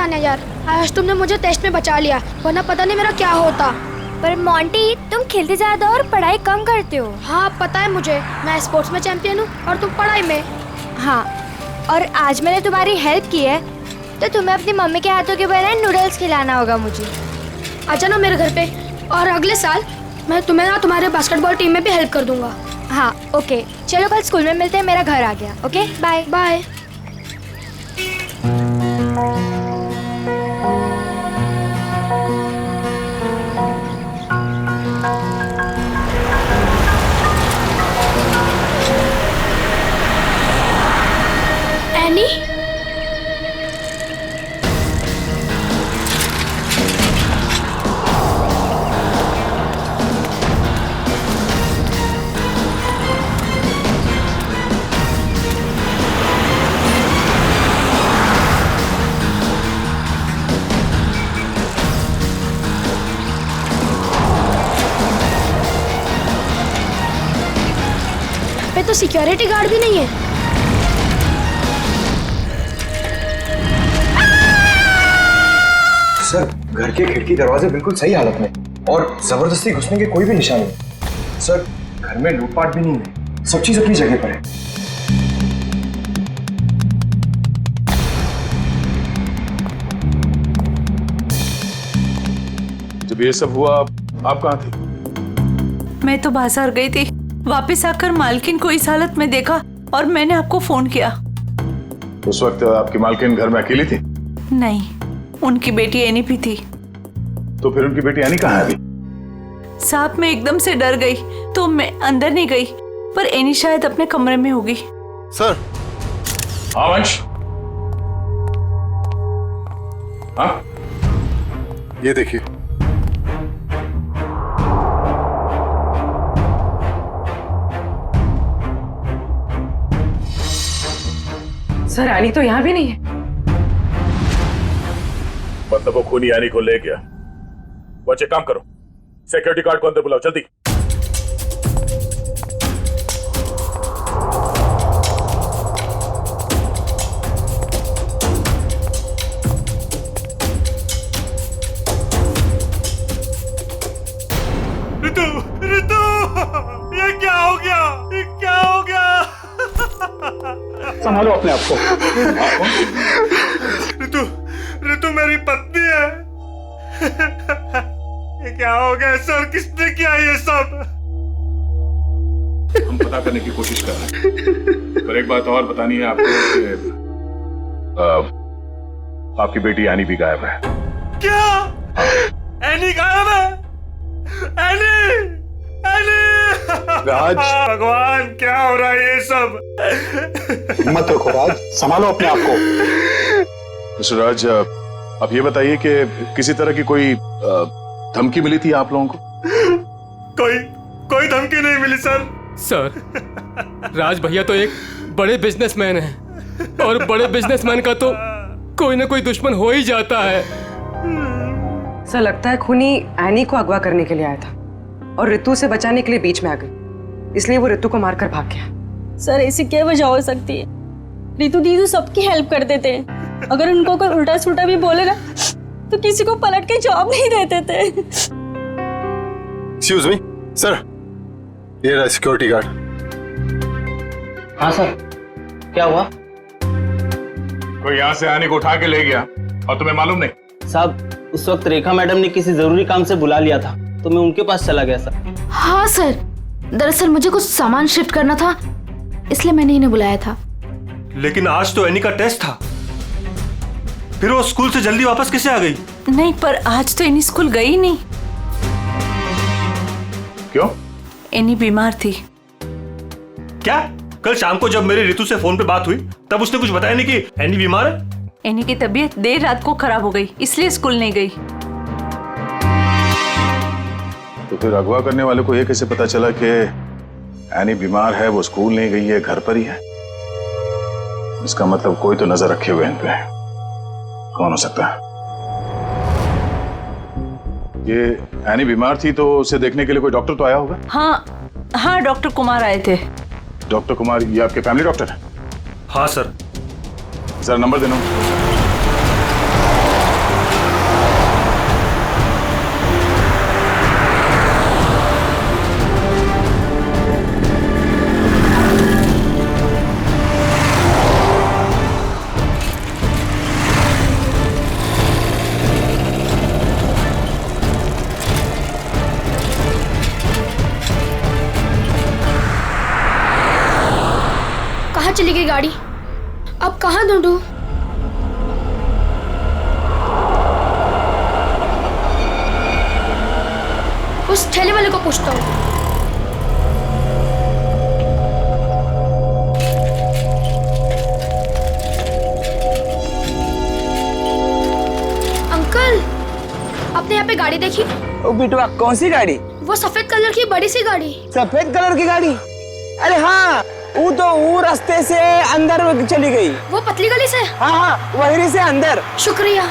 एहसान है यार, आज तुमने मुझे टेस्ट में बचा लिया, वरना पता नहीं मेरा क्या होता। पर मोंटी, तुम खेलते ज्यादा और पढ़ाई कम करते हो। हाँ पता है मुझे, मैं स्पोर्ट्स में चैंपियन हूँ और तुम पढ़ाई में। हाँ, और आज मैंने तुम्हारी हेल्प की है तो तुम्हें अपनी मम्मी के हाथों के बनाए नूडल्स खिलाना होगा मुझे। आ जाना मेरे घर पे, और अगले साल मैं तुम्हें ना तुम्हारे बास्केटबॉल टीम में भी हेल्प कर दूंगा। हाँ ओके, चलो कल स्कूल में मिलते हैं, मेरा घर आ गया। Okay bye bye. एनी, पे तो सिक्योरिटी गार्ड भी नहीं है। सर, घर के खिड़की दरवाजे बिल्कुल सही हालत में और जबरदस्ती घुसने के कोई भी निशान नहीं। सर, घर में लूटपाट भी नहीं है, सब चीज अपनी जगह पर है। जब ये सब हुआ आप कहाँ थे? मैं तो बाजार गई थी, वापस आकर मालकिन को इस हालत में देखा और मैंने आपको फोन किया। उस वक्त आपकी मालकिन घर में अकेली थी? नहीं, उनकी बेटी एनी भी थी। तो फिर उनकी बेटी एनी कहाँ है अभी? साहब मैं एकदम से डर गई तो मैं अंदर नहीं गई, पर एनी शायद अपने कमरे में होगी। सर। हाँ वंश। हाँ ये देखिए। सर, एनी तो यहाँ भी नहीं है। मतलब वो खूनी एनी को ले गया। बच्चे काम करो, सिक्योरिटी गार्ड को अंदर बुलाओ जल्दी। रितु, रितु, ये क्या हो गया? ये क्या हो गया? संभालो अपने आप को। रितु, रितु मेरी पत्नी है। ये क्या हो गया सर? किसने किया ये सब? हम पता करने की कोशिश कर रहे हैं, पर एक बात और बतानी है आपको कि आपकी बेटी एनी भी गायब है। क्या? एनी गायब है? Any, any! राज, भगवान क्या हो रहा है ये सब? हिम्मत रखो राज, संभालो अपने आप को। मिस्टर राज, अब ये बताइए कि किसी तरह की कोई धमकी मिली थी आप लोगों को? कोई धमकी नहीं मिली सर। सर, राज भैया तो एक बड़े बिजनेसमैन हैं और बड़े बिजनेसमैन का तो कोई ना कोई दुश्मन हो ही जाता है। सर, लगता है खूनी एनी को अगवा करने के लिए आया था और रितु से बचाने के लिए बीच में आ गई, इसलिए वो रितु को मारकर भाग गया। सर, ऐसी क्या वजह हो सकती है? रितु दीदी सबकी हेल्प कर देते हैं, अगर उनको कोई उल्टा सुल्टा भी बोले ना तो किसी को पलट के जवाब नहीं देते थे। एक्सक्यूज मी सर, ये रहा सिक्योरिटी गार्ड। हाँ सर, क्या हुआ? कोई यहाँ से एनी को उठा के ले गया और तुम्हें मालूम नहीं? साहब, उस वक्त रेखा मैडम ने किसी जरूरी काम से बुला लिया था तो मैं उनके पास चला गया सर। हाँ सर, दरअसल मुझे कुछ सामान शिफ्ट करना था, इसलिए मैंने इन्हें बुलाया था। लेकिन आज तो एनी का टेस्ट था, फिर वो स्कूल से जल्दी वापस कैसे आ गई? नहीं, पर आज तो एनी स्कूल गई नहीं। क्यों? एनी बीमार थी। क्या? कल शाम को जब मेरी रितु से फोन पे बात हुई तब उसने कुछ बताया नहीं कि एनी बीमार है? एनी की तबीयत देर रात को खराब हो गई, इसलिए स्कूल नहीं गई। तो फिर अगवा करने वाले को ये कैसे पता चला कि एनी बीमार है, वो स्कूल नहीं गई है, घर पर ही है? इसका मतलब कोई तो नजर रखे हुए इन पे। कौन हो सकता है? ये एनी बीमार थी तो उसे देखने के लिए कोई डॉक्टर तो आया होगा? हाँ, डॉक्टर कुमार आए थे। डॉक्टर कुमार, ये आपके फैमिली डॉक्टर है? हाँ सर। जरा नंबर देना। चली गई गाड़ी। अब कहाँ ढूंढूं? उस ठेले वाले को पूछता हूँ। अंकल, आपने यहाँ पे गाड़ी देखी? ओ बिटवा, कौन सी गाड़ी? वो सफेद कलर की बड़ी सी गाड़ी। सफेद कलर की गाड़ी? अरे हाँ, वो रास्ते से अंदर चली गई। वो पतली गली से? हाँ हाँ, वही से अंदर। शुक्रिया।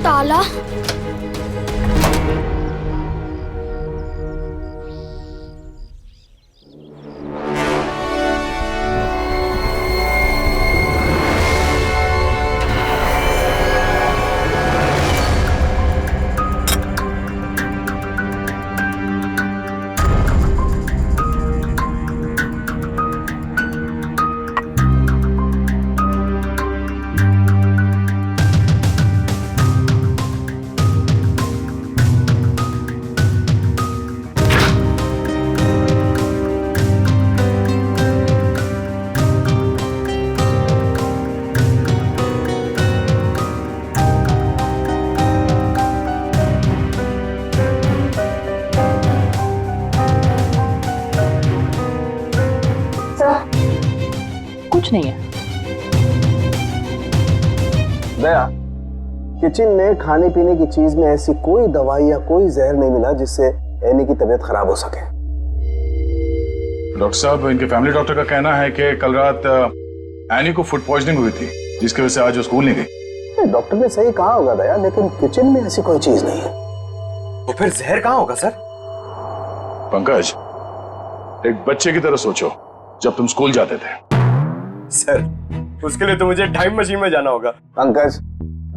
ताला। कुछ नहीं है। दया, किचन में खाने पीने की चीज में ऐसी कोई दवाई या कोई जहर नहीं मिला जिससे एनी की तबीयत खराब हो सके। डॉक्टर साहब, इनके फैमिली डॉक्टर का कहना है कि कल रात एनी को फूड पॉइजनिंग हुई थी, जिसकी वजह से आज वो स्कूल नहीं गई। डॉक्टर ने सही कहा होगा दया, लेकिन किचन में ऐसी कोई चीज नहीं है। तो फिर जहर कहाँ होगा सर? पंकज, एक बच्चे की तरह सोचो, जब तुम स्कूल जाते थे। सर, उसके लिए तो मुझे टाइम मशीन में जाना होगा। पंकज,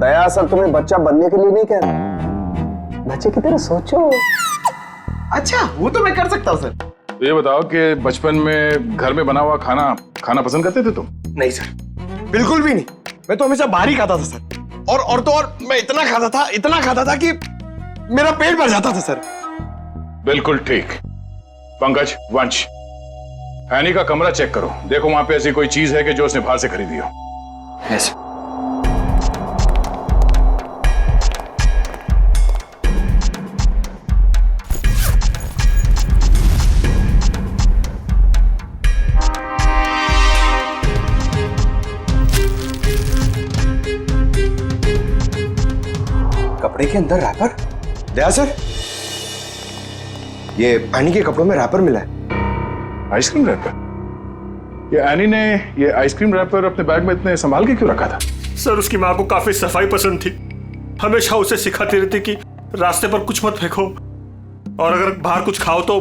दया सर तुम्हें बच्चा बनने के लिए नहीं कह रहा, बच्चे की तरह सोचो। अच्छा, वो तो मैं कर सकता हूँ सर। तो ये बताओ कि बचपन में घर में बना हुआ खाना खाना पसंद करते थे तुम? नहीं सर, बिल्कुल भी नहीं। मैं तो हमेशा बाहर ही खाता था सर। और तो और मैं इतना खाता था कि मेरा पेट भर जाता था सर। बिल्कुल ठीक। पंकज, वंश, एनी का कमरा चेक करो, देखो वहां पे ऐसी कोई चीज है कि जो उसने बाहर से खरीदी हो। यस। कपड़े के अंदर रैपर? दया सर, ये एनी के कपड़ों में रैपर मिला है। Ice cream wrapper? ये एनी ने ये आइसक्रीम रैपर अपने बैग में इतने संभाल के क्यों रखा था? सर, उसकी माँ को काफी सफाई पसंद थी। हमेशा उसे सिखाती रहती कि रास्ते पर कुछ मत फेंको, और अगर बाहर कुछ खाओ तो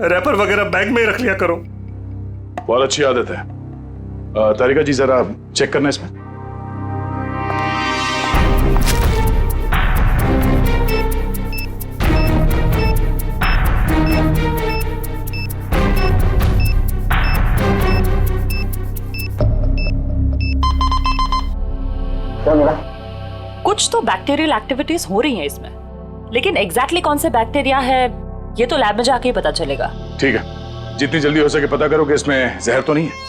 रैपर वगैरह बैग में ही रख लिया करो। बहुत अच्छी आदत है। तारिका जी, जरा चेक करना इसमें। कुछ तो बैक्टीरियल एक्टिविटीज हो रही हैं इसमें, लेकिन एग्जैक्टली कौन से बैक्टीरिया है ये तो लैब में जाके ही पता चलेगा। ठीक है, जितनी जल्दी हो सके पता करो कि इसमें जहर तो नहीं है।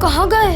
कहाँ गए?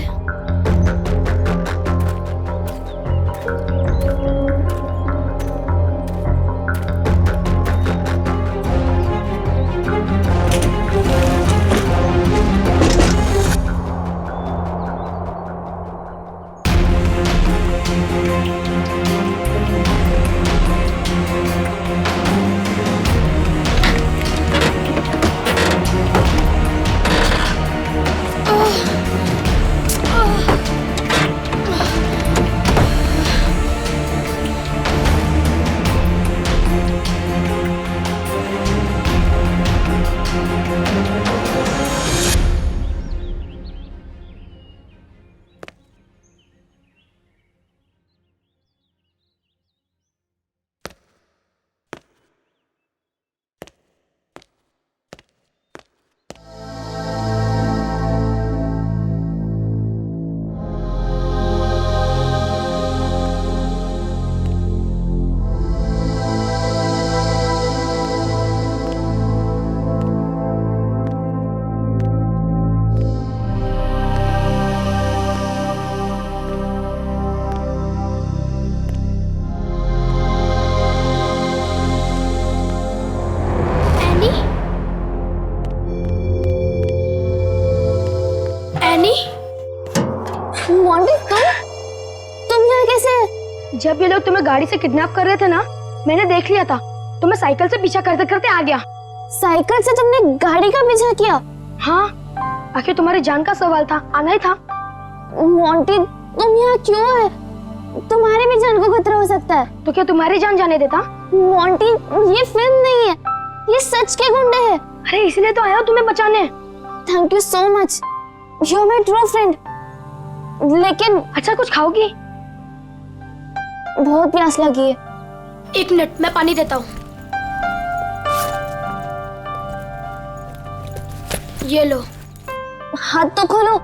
तुम यहाँ कैसे? जब ये लोग तुम्हें गाड़ी से किडनैप कर रहे थे ना, मैंने देख लिया था। तो मैं साइकिल से पीछा करते करते आ गया। साइकिल से तुमने गाड़ी का पीछा किया? हाँ, आखिर तुम्हारी जान का सवाल था, आना ही था। मोंटी, तुम यहाँ क्यों है? तुम्हारी भी जान को खतरा हो सकता है। तो क्या तुम्हारी जान जाने देता? मोंटी, ये फिल्म नहीं है, ये सच के गुंडे हैं। अरे इसलिए तो आया हूँ तुम्हें बचाने। Thank you so much, you are my true friend. लेकिन अच्छा, कुछ खाओगी? बहुत प्यास लगी है। 1 मिनट, मैं पानी देता हूँ। ये लो। हाथ तो खोलो।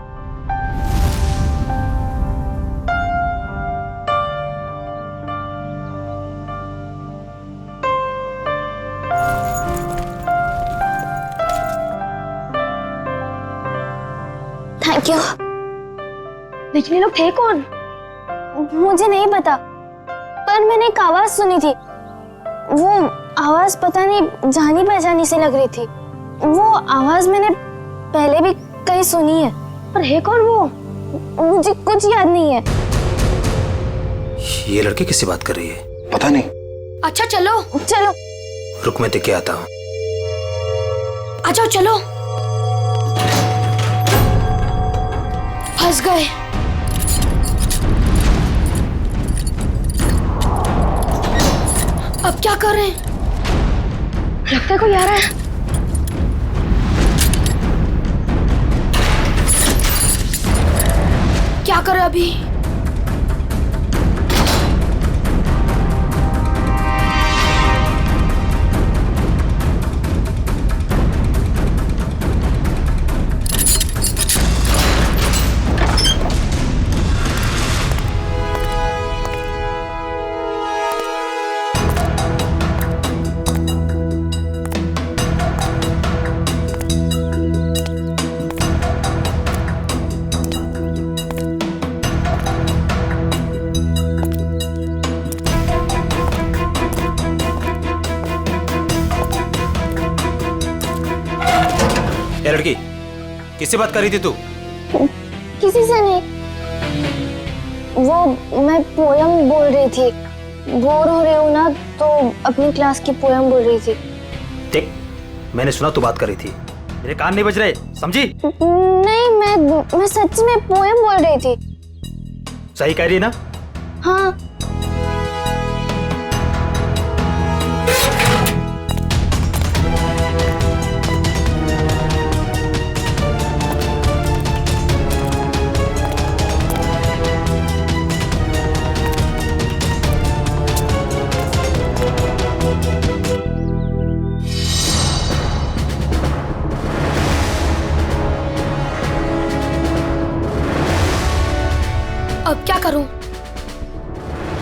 Thank you. लेकिन ये लोग थे कौन? मुझे नहीं पता, पर मैंने एक आवाज सुनी थी। वो आवाज पता नहीं जानी पहचानी से लग रही थी। वो आवाज मैंने पहले भी कहीं सुनी है। पर है कौन वो? मुझे कुछ याद नहीं है। ये लड़की किससे बात कर रही है? पता नहीं। अच्छा चलो चलो। रुक, मैं देख के आता हूँ। आ जाओ, चलो। फंस गए। अब क्या कर रहे हैं? लगता है कोई आ रहा है। क्या करें अभी? ये लड़की किससे बात कर रही थी तू? किसी से नहीं, वो मैं पोयम बोल रही थी। बोर हो रही हूँ ना, तो अपनी क्लास की पोयम बोल रही थी। देख, मैंने सुना तू बात कर रही थी, मेरे कान नहीं बज रहे, समझी? नहीं, मैं सच में पोयम बोल रही थी। सही कह रही है ना? हाँ। क्या करूं?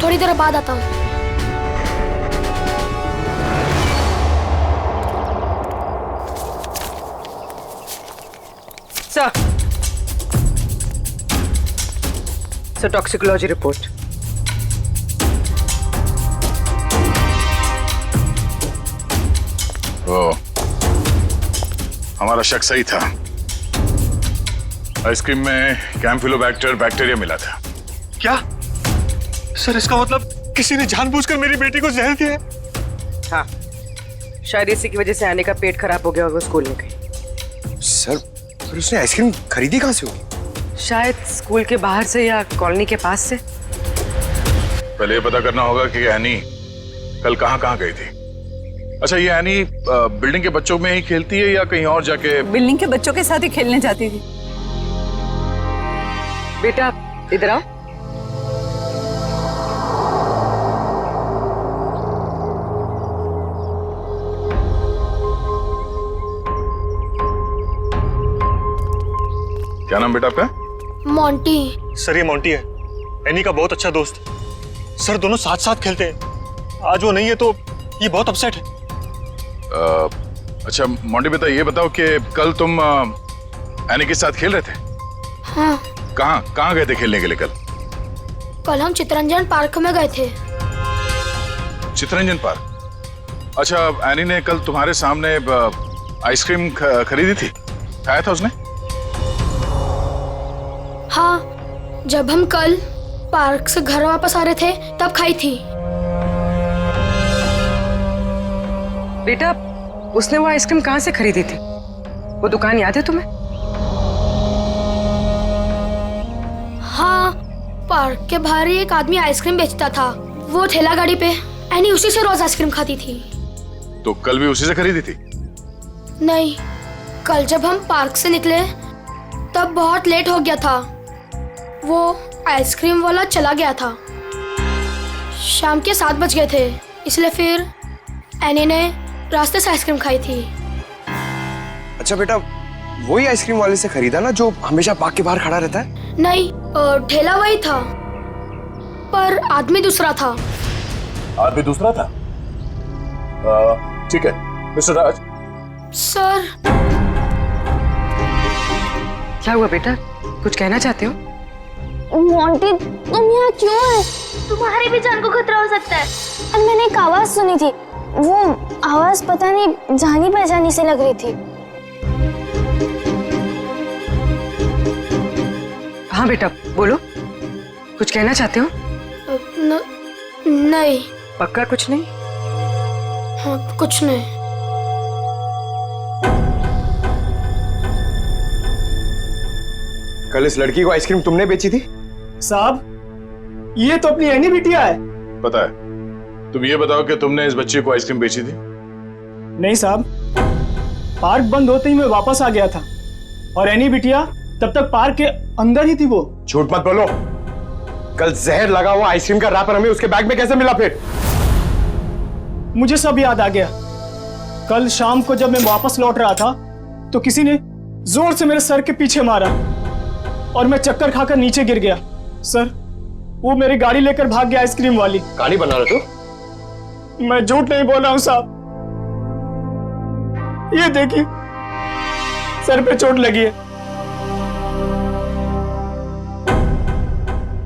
थोड़ी देर बाद आता हूं। Sir toxicology report. ओ, हमारा शक सही था। आइसक्रीम में कैम्फिलोबैक्टर बैक्टीरिया मिला था। क्या सर, इसका मतलब किसी ने जानबूझकर मेरी बेटी को जहर दिया है? हाँ, शायद इसी की वजह से आने का पेट खराब हो गया और वो स्कूल में गई। सर, फिर उसने आइसक्रीम खरीदी कहाँ से होगी? शायद स्कूल के बाहर से या कॉलोनी के पास से। पहले ये पता करना होगा कि एनी कल कहाँ कहाँ गई थी। अच्छा, ये एनी बिल्डिंग के बच्चों में ही खेलती है या कहीं और जाके? बिल्डिंग के बच्चों के साथ ही खेलने जाती थी। बेटा इधर आओ। क्या नाम बेटा आपका? मोंटी। सर, ये मोंटी है, एनी का बहुत अच्छा दोस्त। सर, दोनों साथ साथ खेलते हैं। आज वो नहीं है तो ये बहुत अपसेट है। अच्छा मोंटी बेटा, ये बताओ कि कल तुम एनी के साथ खेल रहे थे? हाँ। कहाँ गए थे खेलने के लिए कल? कल हम चितरंजन पार्क में गए थे। चितरंजन पार्क? अच्छा, एनी ने कल तुम्हारे सामने आइसक्रीम खरीदी थी, खाया था उसने? हाँ, जब हम कल पार्क से घर वापस आ रहे थे तब खाई थी। बेटा, उसने वो आइसक्रीम कहाँ से खरीदी थी? वो दुकान याद है तुम्हें? हाँ, पार्क के बाहर ही एक आदमी आइसक्रीम बेचता था। वो ठेला गाड़ी पे एनी उसी से रोज आइसक्रीम खाती थी। तो कल भी उसी से खरीदी थी? नहीं, कल जब हम पार्क से निकले तब बहुत लेट हो गया था। वो आइसक्रीम वाला चला गया था। शाम के 7 बज गए थे, इसलिए फिर एनी ने रास्ते से आइसक्रीम खाई थी। अच्छा बेटा, वही आइसक्रीम वाले से खरीदा ना जो हमेशा पार्क के बाहर खड़ा रहता है? नहीं, ठेला वही था पर आदमी दूसरा था। आदमी दूसरा था? ठीक है मिस्टर राज। सर। क्या हुआ बेटा, कुछ कहना चाहते हो? मोंटी, तुम यहाँ क्यों है? तुम्हारी भी जान को खतरा हो सकता है। और मैंने एक आवाज सुनी थी। वो आवाज पता नहीं जानी पहचानी से लग रही थी। हाँ बेटा, बोलो, कुछ कहना चाहते हो? नहीं। पक्का कुछ नहीं? हाँ, कुछ नहीं। कल इस लड़की को आइसक्रीम तुमने बेची थी? साहब, ये तो अपनी एनी बिटिया है। पता है। तुम ये बताओ कि तुमने इस बच्चे को आइसक्रीम बेची थी? नहीं साहब, पार्क बंद होते ही मैं वापस आ गया था और एनी बिटिया तब तक पार्क के अंदर ही थी। वो झूठ मत बोलो। कल जहर लगा हुआ आइसक्रीम का रैपर हमें उसके बैग में कैसे मिला? फिर मुझे सब याद आ गया। कल शाम को जब मैं वापस लौट रहा था तो किसी ने जोर से मेरे सर के पीछे मारा और मैं चक्कर खाकर नीचे गिर गया। सर, वो मेरी गाड़ी लेकर भाग गया आइसक्रीम वाली। कहानी बना रहे तू? मैं झूठ नहीं बोल रहा हूं साहब। ये देखिए, सर पे चोट लगी है।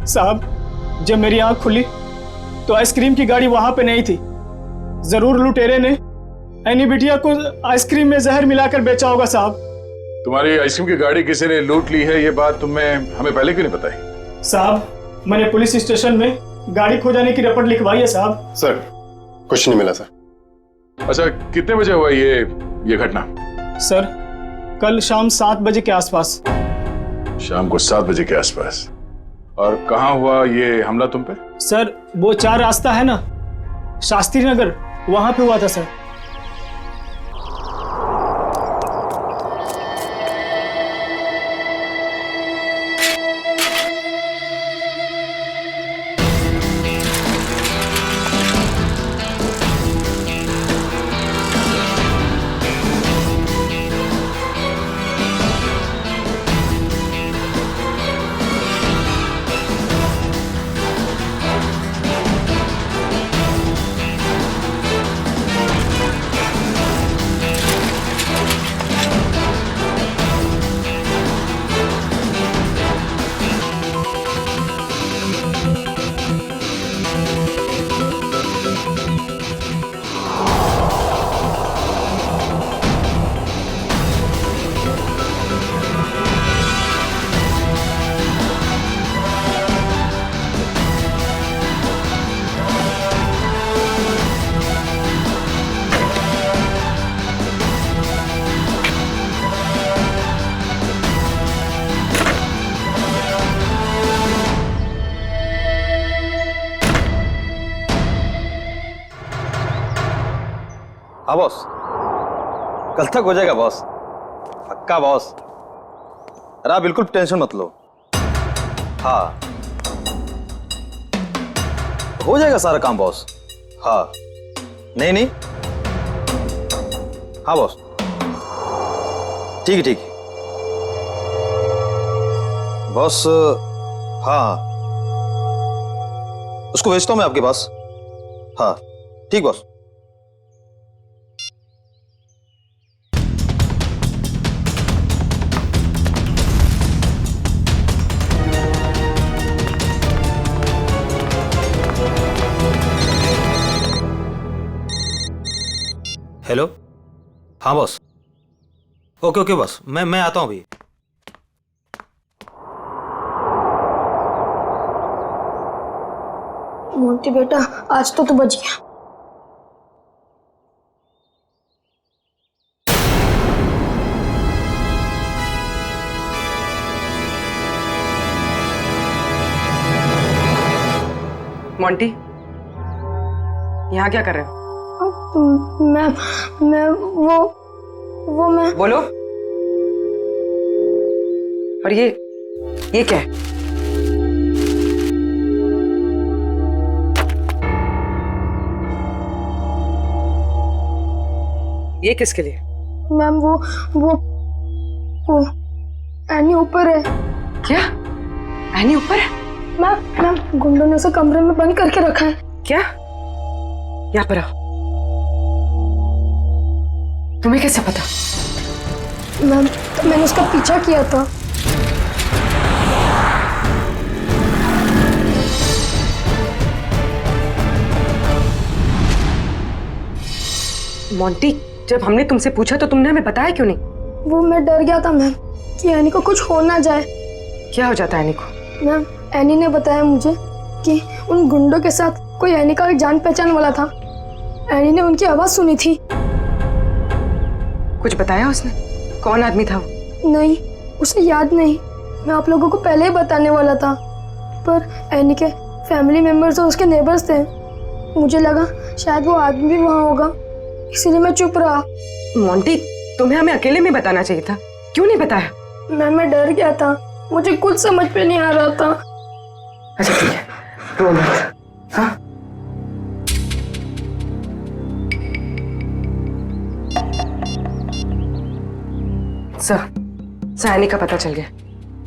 साहब, जब मेरी आंख खुली तो आइसक्रीम की गाड़ी वहां पे नहीं थी। जरूर लुटेरे ने एनी बिटिया को आइसक्रीम में जहर मिलाकर बेचा होगा साहब। तुम्हारी आइसक्रीम की गाड़ी किसी ने लूट ली है, ये बात तुम्हें हमें पहले क्यों नहीं बताई? साहब, मैंने पुलिस स्टेशन में गाड़ी खो जाने की रिपोर्ट लिखवाई है साहब। सर, कुछ नहीं मिला सर। अच्छा, कितने बजे हुआ ये घटना? सर, कल शाम 7 बजे के आसपास। शाम को 7 बजे के आसपास? और कहाँ हुआ ये हमला तुम पे? सर, वो 4 रास्ता है ना, शास्त्री नगर, वहां पे हुआ था सर। हाँ बॉस, कल तक हो जाएगा बॉस, पक्का बॉस। अरे आप बिल्कुल टेंशन मत लो। हाँ, हो जाएगा सारा काम बॉस। हाँ, नहीं नहीं, हाँ बॉस, ठीक है ठीक है बॉस। हाँ, उसको भेजता हूं मैं आपके पास। हाँ ठीक बॉस। हेलो, हाँ बॉस, ओके ओके बॉस, मैं आता हूँ अभी। मोंटी बेटा, आज तो तू बच गया। मोंटी, यहाँ क्या कर रहे हो? मैं वो मैं बोलो। और ये क्या है? ये किसके लिए? मैम वो एनी ऊपर है। क्या? एनी ऊपर है? मैम गुंडों ने उसे कमरे में बंद करके रखा है। क्या? यहाँ पर आओ। तुम्हें कैसे पता? मैम मैंने उसका पीछा किया था। मोंटी, जब हमने तुमसे पूछा तो तुमने हमें बताया क्यों नहीं? वो मैं डर गया था मैम कि एनी को कुछ हो ना जाए। क्या हो जाता है एनी को? मैम एनी ने बताया मुझे कि उन गुंडों के साथ कोई एनी का जान पहचान वाला था। एनी ने उनकी आवाज सुनी थी। कुछ बताया उसने? कौन आदमी था वो? नहीं, उसे याद नहीं। मैं आप लोगों को पहले ही बताने वाला था, पर एनी के फैमिली मेंबर्स और उसके नेबर्स थे। मुझे लगा शायद वो आदमी भी वहाँ होगा, इसीलिए मैं चुप रहा। मोंटी, तुम्हें हमें अकेले में बताना चाहिए था, क्यों नहीं बताया? मैं डर गया था, मुझे कुछ समझ पे नहीं आ रहा था। अच्छा ठीक है, रो मत। हाँ? सर, एनी का पता चल गया।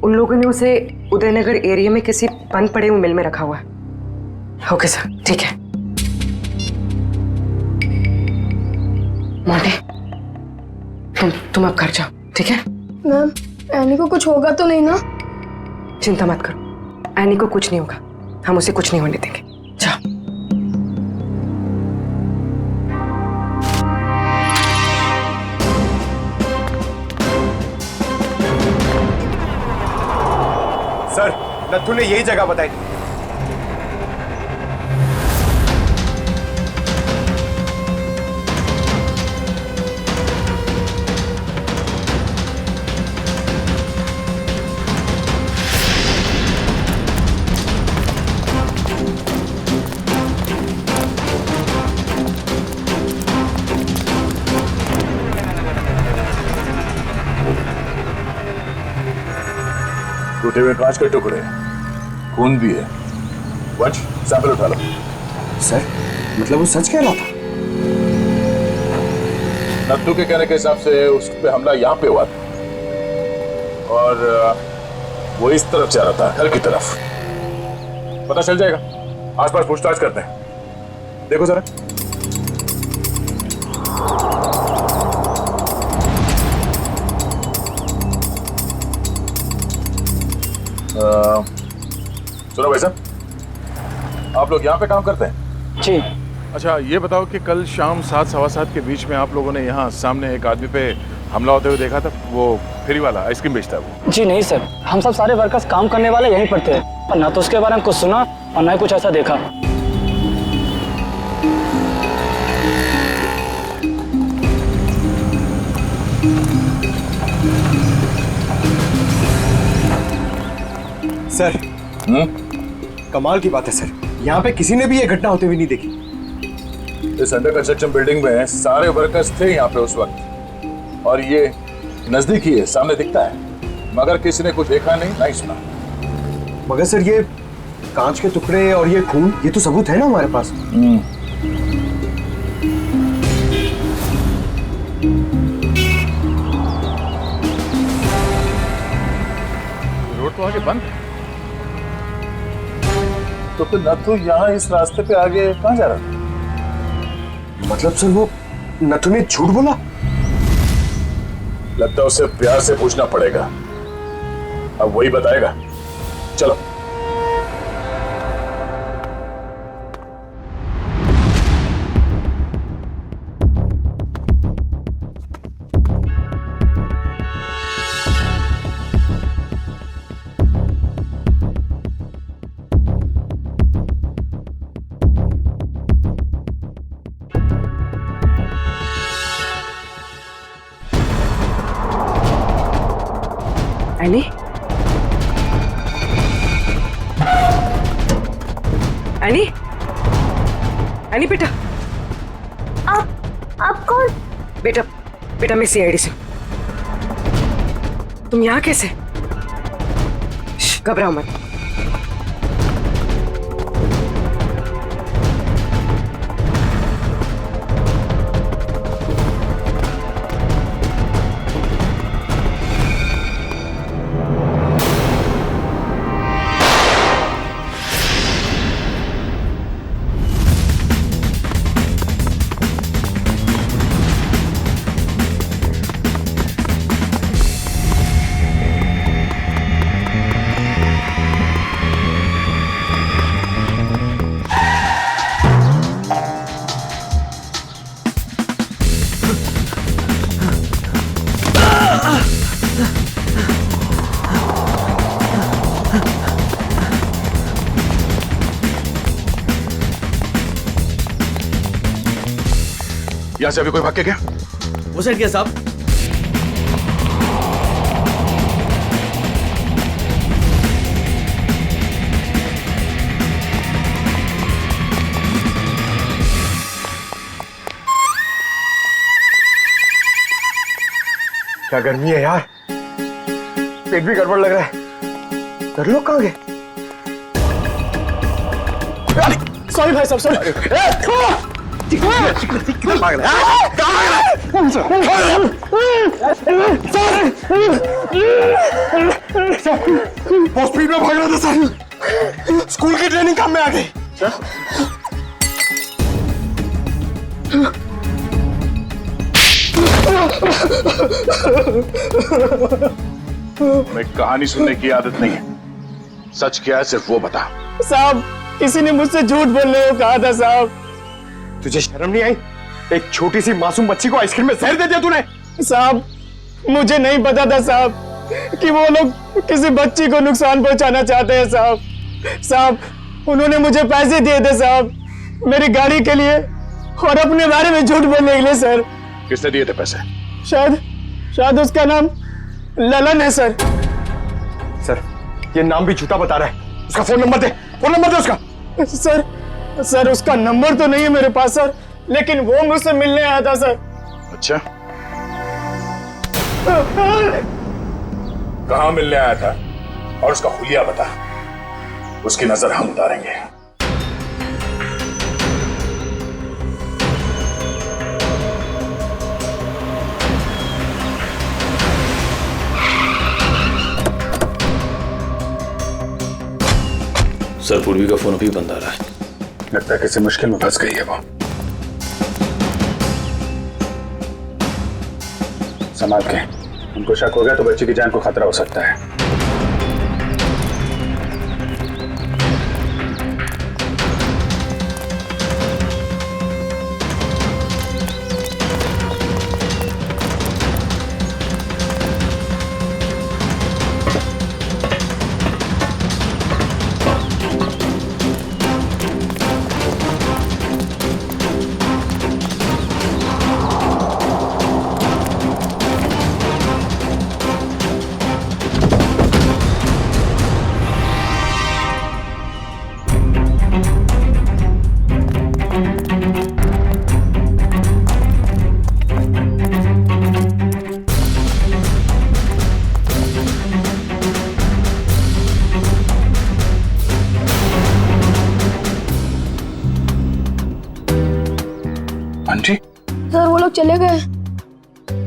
उन लोगों ने उसे उदयनगर एरिया में किसी बंद पड़े हुए मिल में रखा हुआ है। ओके सर, ठीक है। मोंटी, तुम अब घर जाओ, ठीक है? मैम एनी को कुछ होगा तो नहीं ना? चिंता मत करो, एनी को कुछ नहीं होगा, हम उसे कुछ नहीं होने देंगे। जाओ। सर, नत्थू ने यही जगह बताई थी। टूटे हुए कांच के टुकड़े, खून भी है। वंश, सैंपल उठा लो। सर, मतलब वो सच कह रहा था? नत्थू के कहने के हिसाब से उस पे हमला यहाँ पे हुआ था और वो इस तरफ जा रहा था, घर की तरफ। पता चल जाएगा, आसपास पूछताछ करते हैं। देखो जरा। सुनो भाई साहब, आप लोग यहाँ पे काम करते हैं? जी। अच्छा, ये बताओ कि कल शाम 7 सवा 7 के बीच में आप लोगों ने यहाँ सामने एक आदमी पे हमला होते हुए देखा था? वो फेरी वाला आइसक्रीम बेचता है वो। जी नहीं सर, हम सब सारे वर्कर्स काम करने वाले यहीं पर थे और ना तो उसके बारे में कुछ सुना और ना ही कुछ ऐसा देखा। सर, कमाल की बात है सर, यहाँ पे किसी ने भी ये घटना होते हुए नहीं देखी। इस अंडर कंस्ट्रक्शन बिल्डिंग में सारे वर्कर्स थे यहाँ पे उस वक्त, और ये नजदीक ही है, सामने दिखता है, मगर किसी ने कुछ देखा नहीं, नहीं सुना। मगर सर ये कांच के टुकड़े और ये खून, ये तो सबूत है ना हमारे पास। रोड तो आगे बंद है, तो फिर नथु यहाँ इस रास्ते पे आगे कहाँ जा रहा था? मतलब सर वो नथु ने झूठ बोला? लगता है उसे प्यार से पूछना पड़ेगा, अब वही बताएगा। चलो। एनी? एनी? एनी बेटा, आप कौन? बेटा बेटा मैं सीआईडी से। तुम यहाँ कैसे? घबराओ मत। यहाँ से अभी कोई भाग के गया? वो साइड गया साहब। क्या गर्मी है यार, पेट भी गड़बड़ लग रहा है। घर लोग कहाँ गए? सॉरी भाई साहब, सॉरी। बहुत स्पीड में भाग रहा था सर, स्कूल की ट्रेनिंग काम में आ गई। मैं कहानी सुनने की आदत नहीं है, सच क्या है सिर्फ वो बता। साहब किसी ने मुझसे झूठ बोलने को कहा था साहब। तुझे शर्म नहीं आई? एक छोटी सी मासूम बच्ची को आइसक्रीम में जहर दे दिया तूने। साहब मुझे नहीं पता था साहब कि वो लोग किसी बच्ची को नुकसान पहुंचाना चाहते हैं साहब। साहब उन्होंने मुझे पैसे दिए थे साहब, मेरी गाड़ी के लिए और अपने बारे में झूठ बोलने के लिए सर। किसने दिए थे पैसे? शायद उसका नाम ललन है सर। सर ये नाम भी झूठा बता रहा है। उसका फोन नंबर दे, फोन नंबर दे उसका। सर उसका नंबर तो नहीं है मेरे पास सर, लेकिन वो मुझसे मिलने आया था सर। अच्छा, कहाँ मिलने आया था और उसका हुलिया बता, उसकी नजर हम उतारेंगे। सर पूर्वी का फोन अभी बंद आ रहा है, लगता है किसी मुश्किल में फंस गई है वो। संभाल के, उनको शक हो गया तो बच्ची की जान को खतरा हो सकता है। चले गए।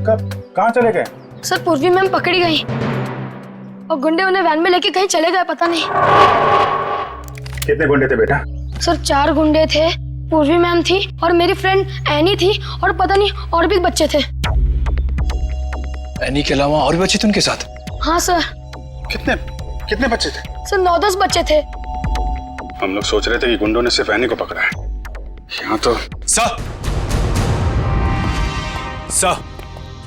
कब? कहाँ चले गए? सर पूर्वी मैम पकड़ी गई और गुंडे उन्हें वैन में लेके कहीं चले गए, पता नहीं। कितने गुंडे थे बेटा? सर 4 गुंडे थे, पूर्वी मैम थी और मेरी फ्रेंड एनी थी और पता नहीं और भी बच्चे थे। एनी के अलावा और भी बच्चे थे उनके साथ? हाँ सर। कितने बच्चे थे? सर 9-10 बच्चे थे। हम लोग सोच रहे थे कि गुंडों ने सिर्फ एनी को पकड़ा है। यहाँ तो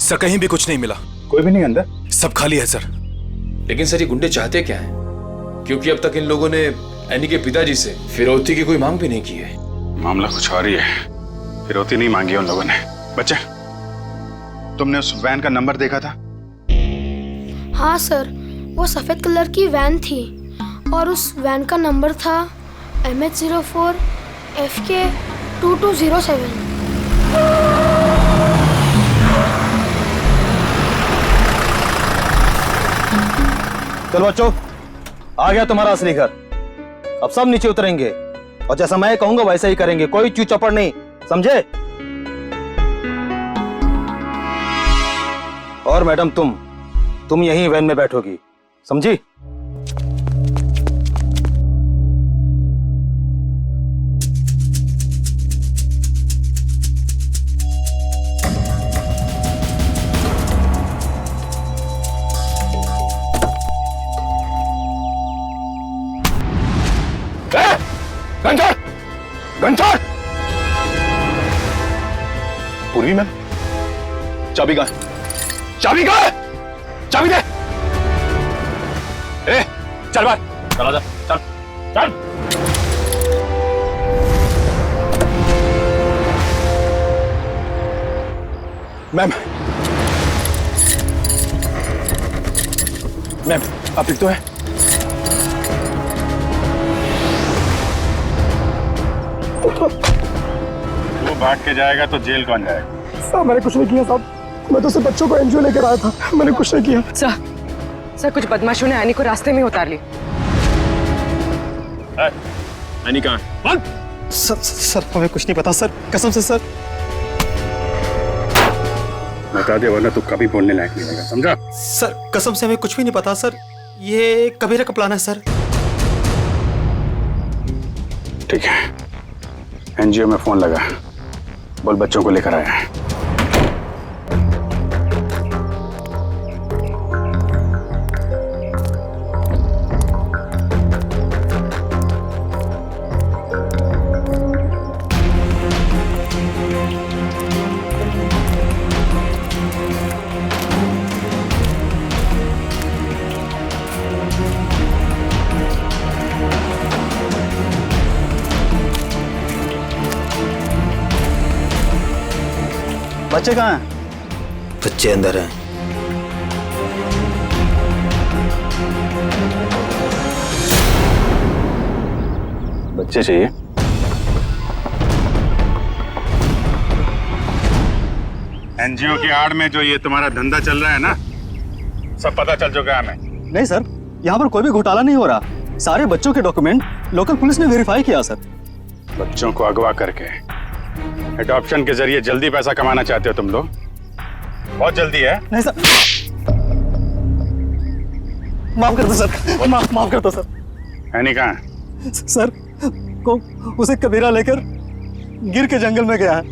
सर कहीं भी कुछ नहीं मिला। कोई भी नहीं अंदर? सब खाली है सर। लेकिन सर ये गुंडे चाहते क्या है? क्योंकि अब तक इन लोगों ने एनी के पिताजी से फिरौती की कोई मांग भी नहीं की है। मामला कुछ और ही है। फिरौती नहीं मांगी उन लोगों ने। बच्चे, तुमने उस वैन का नंबर देखा था? हाँ सर, वो सफेद कलर की वैन थी और उस वैन का नंबर था MH04 FK 2207। चलो बच्चों, आ गया तुम्हारा असली घर। अब सब नीचे उतरेंगे और जैसा मैं कहूंगा वैसा ही करेंगे, कोई चू चपड़ नहीं, समझे? और मैडम तुम यहीं वैन में बैठोगी, समझी? घंटा! पूर्वी मैम, चाबी कहाँ है? चाबी कहाँ है? चाबी दे! ए, चल बाहर, चला जा, चल, चल! मैम, आप ठीक तो है? वो भाग के जाएगा तो जेल कौन जाएगा? साहब मैंने कुछ नहीं किया साहब, मैं तो सिर्फ बच्चों को एनजीओ लेकर आया था, मैंने कुछ नहीं किया। सर कुछ बदमाशों ने एनी को रास्ते में उतार ली। एनी कहाँ? सर हमें कुछ नहीं पता सर, कसम से सर। बता दे वरना तू कभी बोलने लायक नहीं रहेगा, समझा? सर कसम से हमें कुछ भी नहीं पता सर, ये कबीरा का प्लान है सर। ठीक है, एनजीओ में फोन लगा, बोल बच्चों को लेकर आया है। बच्चे कहाँ हैं? बच्चे अंदर हैं। बच्चे चाहिए? एनजीओ की आड़ में जो ये तुम्हारा धंधा चल रहा है ना, सब पता चल चुका है हमें। नहीं सर, यहाँ पर कोई भी घोटाला नहीं हो रहा, सारे बच्चों के डॉक्यूमेंट लोकल पुलिस ने वेरीफाई किया सर। बच्चों को अगवा करके एडॉप्शन के जरिए जल्दी पैसा कमाना चाहते हो तुम लोग? बहुत जल्दी है। नहीं सर, माफ कर दो सर, माफ कर दो सर। एनी कहाँ है? सर को उसे कबीरा लेकर गिर के जंगल में गया है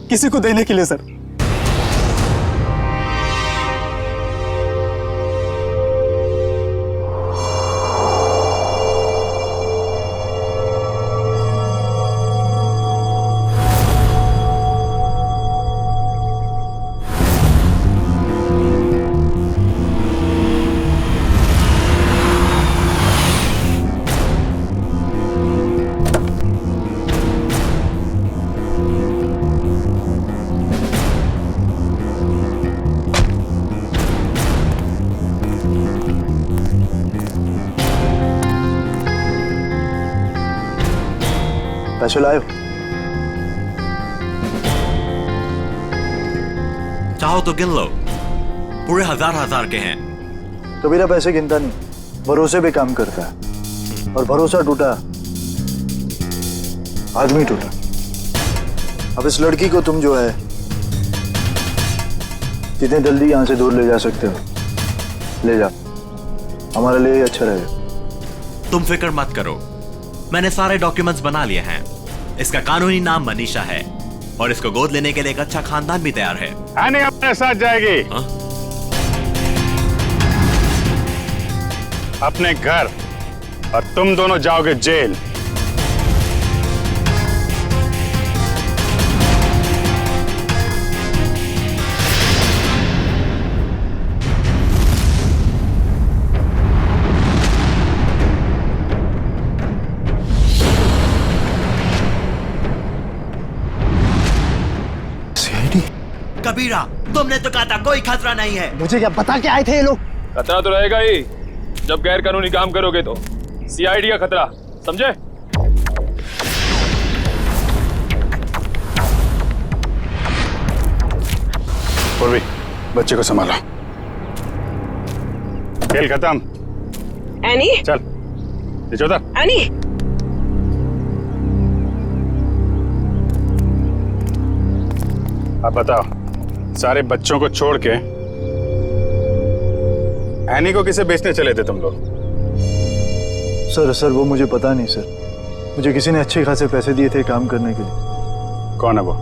किसी को देने के लिए सर। पैसे लाए? चाहो तो गिन लो, पूरे हजार के हैं। कबीरा पैसे गिनता नहीं, भरोसे पे काम करता है, और भरोसा टूटा आदमी टूटा। अब इस लड़की को तुम जो है जितने जल्दी यहाँ से दूर ले जा सकते हो ले जा, हमारे लिए अच्छा रहेगा। तुम फिक्र मत करो, मैंने सारे डॉक्यूमेंट्स बना लिए हैं। इसका कानूनी नाम मनीषा है और इसको गोद लेने के लिए एक अच्छा खानदान भी तैयार है। एनी अपने साथ जाएगी अपने घर और तुम दोनों जाओगे जेल। कबीरा, तुमने तो कहा था कोई खतरा नहीं है। मुझे क्या पता क्या आए थे ये लोग। खतरा तो रहेगा ही जब गैर कानूनी काम करोगे तो। सीआईडी का खतरा, समझे? पूर्वी, बच्चे को संभालो। खेल खत्म। एनी चल नीचे उतर। एनी अब बताओ, सारे बच्चों को छोड़ के एनी को किसे बेचने चले थे तुम लोग? सर वो मुझे पता नहीं सर, मुझे किसी ने अच्छे खासे पैसे दिए थे काम करने के लिए। कौन है वो?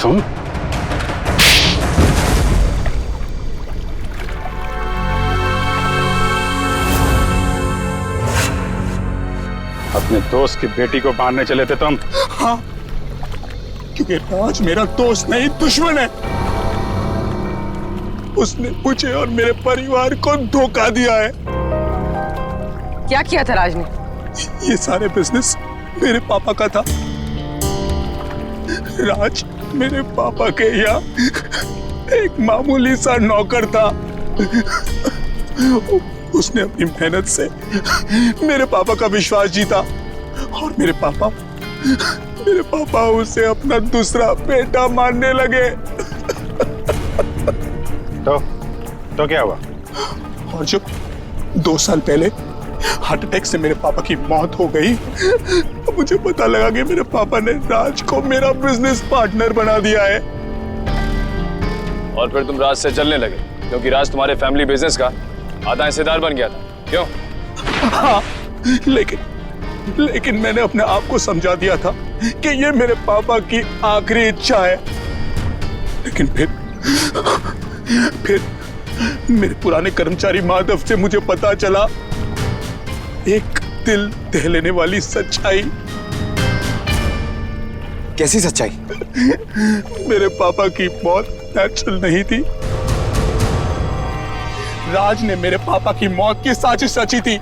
तुम? अपने दोस्त की बेटी को मारने चले थे तुम? हाँ, क्योंकि राज मेरा दोस्त नहीं दुश्मन है। उसने मुझे और मेरे परिवार को धोखा दिया है। क्या किया था राज ने? ये सारे बिजनेस मेरे पापा का था। राज मेरे पापा के यहाँ एक मामूली सा नौकर था। उसने अपनी मेहनत से मेरे पापा का विश्वास जीता और मेरे पापा उसे अपना दूसरा बेटा मानने लगे। तो क्या हुआ? और जब 2 साल पहले हार्ट अटैक से मेरे पापा की मौत हो गई तो मुझे पता लगा कि मेरे पापा ने राज को मेरा बिजनेस पार्टनर बना दिया है। और फिर तुम राज से चलने लगे क्योंकि राज तुम्हारे फैमिली बिजनेस का आधा हिस्सेदार बन गया था, क्यों? हाँ, लेकिन मैंने अपने आप को समझा दिया था कि ये मेरे पापा की आखिरी इच्छा है। लेकिन फिर मेरे पुराने कर्मचारी माधव से मुझे पता चला एक दिल दहलाने वाली सच्चाई। कैसी सच्चाई? मेरे पापा की मौत नेचुरल नहीं थी। राज ने मेरे पापा की मौत की साजिश रची थी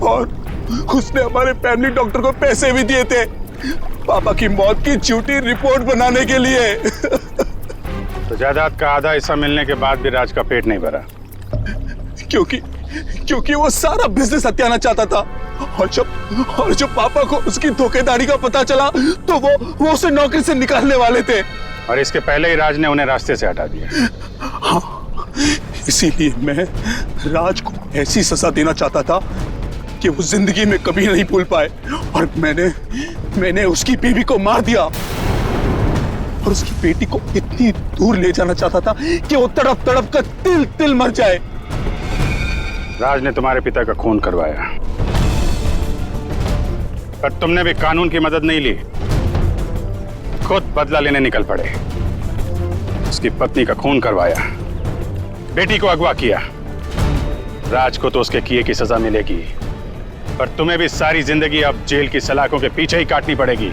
और उसने हमारे फैमिली डॉक्टर को पैसे भी दिए थे पापा की मौत की झूठी रिपोर्ट बनाने के लिए। तो जायदाद का आधा हिस्सा मिलने के बाद भी राज का पेट नहीं भरा। क्योंकि वो सारा बिजनेस हत्याना चाहता था, और जब पापा को उसकी धोखेधारी का पता चला तो वो उसे नौकरी से निकालने वाले थे। और इसके पहले ही राज ने उन्हें रास्ते से हटा दिया। हाँ, इसीलिए मैं राज को ऐसी सजा देना चाहता था कि वो जिंदगी में कभी नहीं भूल पाए, और मैंने उसकी बीवी को मार दिया और उसकी बेटी को इतनी दूर ले जाना चाहता था कि वो तड़प तड़प कर तिल तिल मर जाए। राज ने तुम्हारे पिता का खून करवाया, पर तुमने भी कानून की मदद नहीं ली, खुद बदला लेने निकल पड़े। उसकी पत्नी का खून करवाया, बेटी को अगवा किया। राज को तो उसके किए की सजा मिलेगी, पर तुम्हें भी सारी जिंदगी अब जेल की सलाखों के पीछे ही काटनी पड़ेगी।